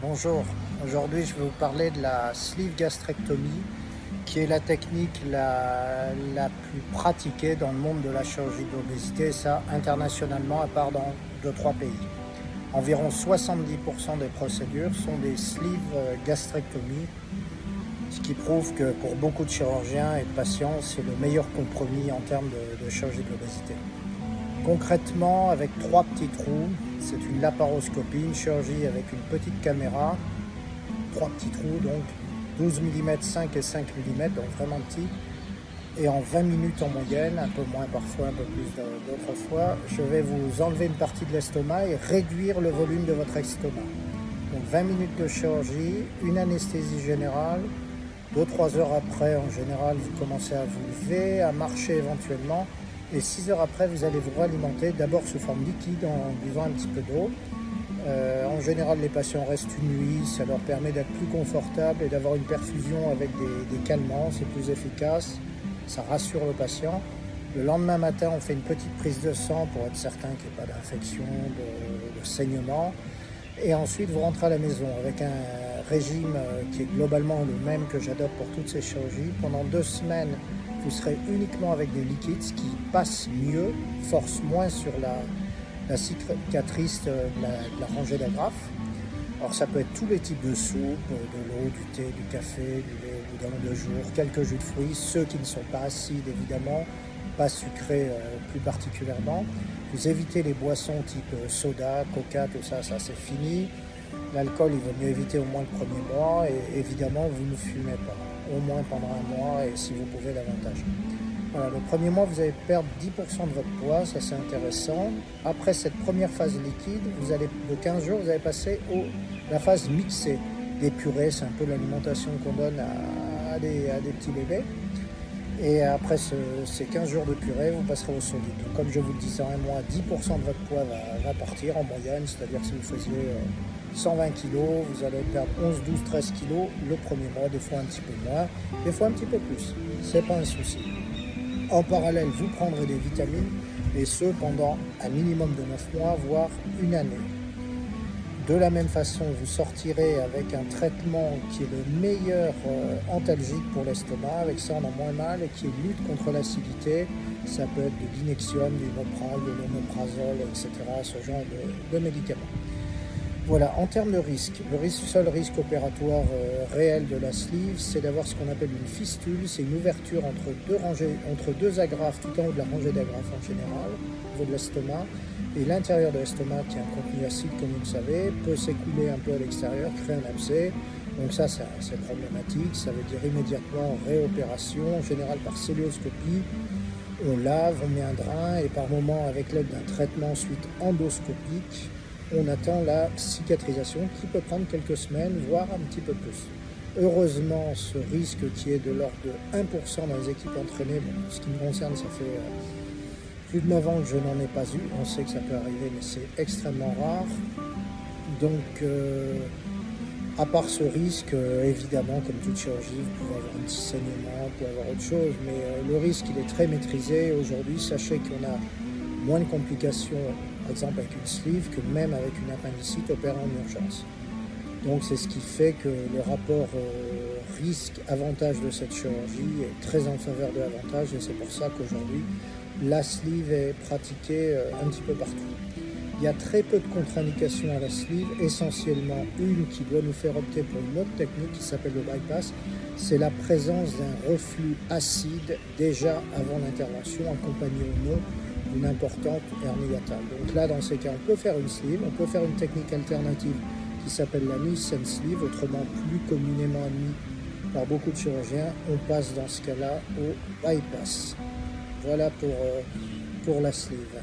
Bonjour, aujourd'hui je vais vous parler de la sleeve gastrectomie qui est la technique la plus pratiquée dans le monde de la chirurgie de l'obésité, ça internationalement à part dans 2-3 pays. Environ 70% des procédures sont des sleeve gastrectomies, ce qui prouve que pour beaucoup de chirurgiens et de patients, c'est le meilleur compromis en termes de chirurgie de l'obésité. Concrètement, avec 3 petits trous, c'est une laparoscopie, une chirurgie avec une petite caméra, 3 petits trous, donc 12 mm, 5 et 5 mm, donc vraiment petit. Et en 20 minutes en moyenne, un peu moins parfois, un peu plus d'autres fois, je vais vous enlever une partie de l'estomac et réduire le volume de votre estomac. Donc 20 minutes de chirurgie, une anesthésie générale, 2-3 heures après, en général, vous commencez à vous lever, à marcher éventuellement. Et 6 heures après, vous allez vous alimenter d'abord sous forme liquide en buvant un petit peu d'eau. En général, les patients restent une nuit, ça leur permet d'être plus confortable et d'avoir une perfusion avec des calmants, c'est plus efficace, ça rassure le patient. Le lendemain matin, on fait une petite prise de sang pour être certain qu'il n'y ait pas d'infection, de saignement. Et ensuite, vous rentrez à la maison avec un régime qui est globalement le même que j'adopte pour toutes ces chirurgies. Pendant 2 semaines, vous serez uniquement avec des liquides, ce qui passe mieux, force moins sur la cicatrice de la rangée d'agrafes. Alors ça peut être tous les types de soupes, de l'eau, du thé, du café, du lait, du boudin de jour, quelques jus de fruits, ceux qui ne sont pas acides évidemment, pas sucrés plus particulièrement. Vous évitez les boissons type soda, coca, tout ça, ça c'est fini. L'alcool, il vaut mieux éviter au moins le premier mois et évidemment, vous ne fumez pas, au moins pendant un mois et si vous pouvez davantage. Voilà, le premier mois, vous allez perdre 10% de votre poids, ça c'est intéressant. Après cette première phase liquide, de 15 jours, vous allez passer la phase mixée. Des purées, c'est un peu l'alimentation qu'on donne à des petits bébés. Et après ces 15 jours de purée, vous passerez au solide. Donc, comme je vous le disais, en un mois, 10% de votre poids va partir en moyenne, c'est-à-dire que si vous faisiez 120 kg, vous allez perdre 11, 12, 13 kg le premier mois, des fois un petit peu moins, des fois un petit peu plus. C'est pas un souci. En parallèle, vous prendrez des vitamines, et ce pendant un minimum de 9 mois, voire une année. De la même façon, vous sortirez avec un traitement qui est le meilleur antalgique pour l'estomac. Avec ça, on a moins mal et qui lutte contre l'acidité. Ça peut être de l'inexium, du Nopril, de l'oméprazole, etc. Ce genre de médicaments. Voilà, en termes de risque, le seul risque opératoire réel de la sleeve, c'est d'avoir ce qu'on appelle une fistule. C'est une ouverture entre deux agrafes, tout en haut de la rangée d'agrafes en général, au niveau de l'estomac. Et l'intérieur de l'estomac, qui a un contenu acide, comme vous le savez, peut s'écouler un peu à l'extérieur, créer un abcès. Donc ça, c'est problématique. Ça veut dire immédiatement réopération, en général par cœlioscopie. On lave, on met un drain et par moment, avec l'aide d'un traitement ensuite endoscopique, on attend la cicatrisation qui peut prendre quelques semaines, voire un petit peu plus. Heureusement, ce risque qui est de l'ordre de 1% dans les équipes entraînées, bon, ce qui me concerne, ça fait plus de 9 ans que je n'en ai pas eu. On sait que ça peut arriver, mais c'est extrêmement rare. Donc, à part ce risque, évidemment, comme toute chirurgie, vous pouvez avoir un petit saignement, vous pouvez avoir autre chose, mais le risque, il est très maîtrisé. Aujourd'hui, sachez qu'on a moins de complications, par exemple avec une sleeve, que même avec une appendicite opérée en urgence. Donc c'est ce qui fait que le rapport risque-avantage de cette chirurgie est très en faveur de l'avantage et c'est pour ça qu'aujourd'hui la sleeve est pratiquée un petit peu partout. Il y a très peu de contre-indications à la sleeve, essentiellement une qui doit nous faire opter pour une autre technique qui s'appelle le bypass, c'est la présence d'un reflux acide déjà avant l'intervention, accompagné ou non d'une importante hernie hiatale. Donc là, dans ces cas, on peut faire une sleeve, on peut faire une technique alternative qui s'appelle la Nielsen sleeve, autrement plus communément admis par beaucoup de chirurgiens. On passe dans ce cas-là au bypass. Voilà pour la sleeve.